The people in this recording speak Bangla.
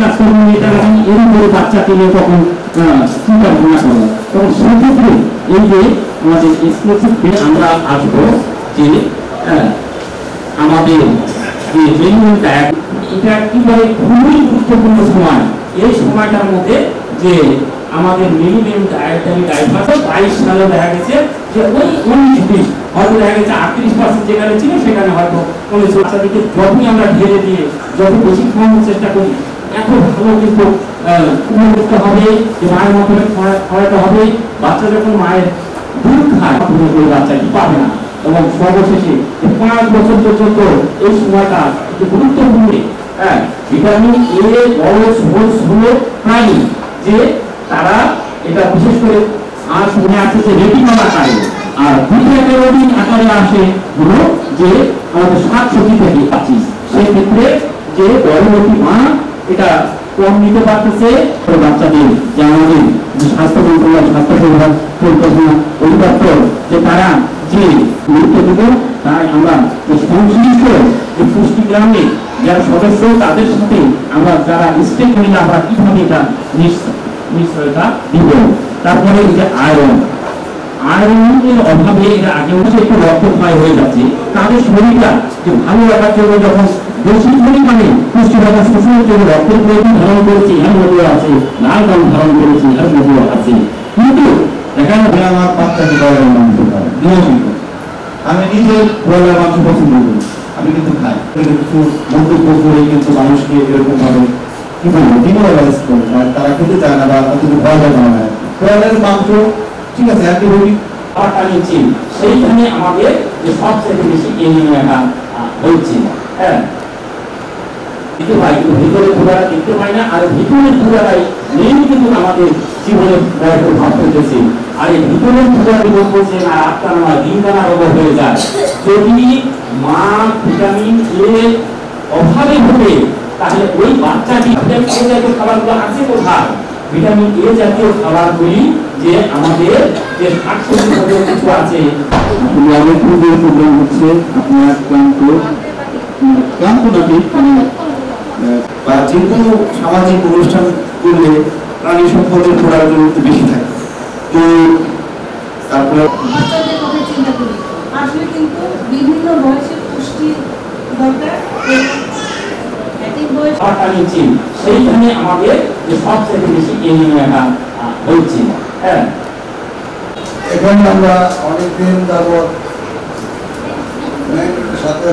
কাজ করবেন, এটা এর উপরে বাচ্চাকে নিয়ে তখন চিন্তা ভাবনা করবো। এবং সেক্ষেত্রে এই যে আমাদের এক্সক্লুসিভ আমরা আসবো যে আমাদের যে মিনিমাম ডায়েট, এটা একেবারে খুবই গুরুত্বপূর্ণ সময়। এই সময়টার মধ্যে যে আমাদের মিনিমাম ডায়েটারি ডাইভার্স 22 সালে দেখা গেছে যে ওই 19-20 হয়তো দেখা গেছে 38% যেখানে ছিল সেখানে হয়তো 19 বাচ্চাদেরকে যতই আমরা ঢেলে দিয়ে যত বেশি খাওয়ানোর চেষ্টা করি এত ভালো কিন্তু করতে হবে যে মায়ের মতনে খাওয়াতে হবে। বাচ্চা যখন মায়ের দুধ খায় ওই বাচ্চা কি পাবে না। এবং সর্বশেষে 5 বছর পর্যন্ত এই সময়টা একটু গুরুত্বপূর্ণ। ভিটামিন এ বড় সোর্স হলো প্রাণী, যে তারা এটা বিশেষ করে আর শুনে আসছে যে রেটিনল আকারে, আর ভিটা ক্যারোটিন আকারে আসে হলো যে আমাদের শাকসবজি থেকে পাচ্ছি। সেক্ষেত্রে যে গর্ভবতী মা এটা কম নিতে পারতেছে, বাচ্চাদের যে আমাদের যে স্বাস্থ্য মন্ত্রণালয় স্বাস্থ্য পরিকল্পনা অধিদপ্তর যে তারা যে গুরুত্ব দেব, তাই আমরা সংশ্লিষ্ট যে পুষ্টিগ্রামে যারা সদস্য তাদের সাথে আমরা যারা স্টেক হইলে আমরা কিভাবে এটা নিশ্চয়তা দিব। তারপরে এই যে আয়রনের অভাবে এরা আগে একটু রক্তক্ষয় হয়ে যাচ্ছে, তাদের শরীরটা যে ভালো রাখার জন্য যখন বেশি পরিমাণে পুষ্টিকর শোষণের জন্য রক্তের প্রয়োজন ধারণ করেছে, এর মধ্যে আছে লাল রং ধারণ করেছে, এর মধ্যে আছে। কিন্তু দেখা যাবে আমার বাচ্চাকে ব্রয়লার মাংস খায় নিয়মিত, আমি নিজে ব্রয়লার মাংস পছন্দ করি, আমি কিন্তু খাই। কিছু মন্তব্য করে কিন্তু মানুষকে এরকম ভাবে কি বলবো ডিমোরালাইজ করে, তারা খেতে চায় না বা তাদের ভয় দেখানো হয়। ব্রয়লার মাংস ঠিক আছে অ্যান্টিবায়োটিক খাওয়াটা নিচ্ছি, সেইখানে আমাদের যে সবচেয়ে বেশি এনিমিয়াটা হচ্ছে। দেখতে পাই কিন্তু ভিতরে ক্ষুধাটা দেখতে পাই না, আর ভিতরের ক্ষুধাটাই মেইন কিন্তু আমাদের জীবনে প্রভাব ফেলতেছে। আর এই ভিতরের ক্ষুধার বিপদ করছে না আপনার আমার দিনদানা রোগ হয়ে যায়। যদি মা ভিটামিন এ অভাবে হবে তাহলে ওই বাচ্চাটি ভিটামিন এ জাতীয় খাবারগুলো আছে কোথায়? ভিটামিন এ জাতীয় খাবারগুলি যে আমাদের যে শাকসবজি কিছু আছে। অনেক প্রোগ্রাম হচ্ছে, আপনার ক্লান্ত নাকি বা যে কোনো সামাজিক অনুষ্ঠান করলে প্রাণী সম্পদের প্রয়োজন বেশি থাকে। তো তারপরে বাচ্চাদের কথা চিন্তা করি, আসলে কিন্তু বিভিন্ন বয়সের পুষ্টির দরকার। সেইখানে আমাদের যে সবচেয়ে বেশি এনিমিয়াটা হচ্ছে। এখানে আমরা অনেকদিন যাবত সাথে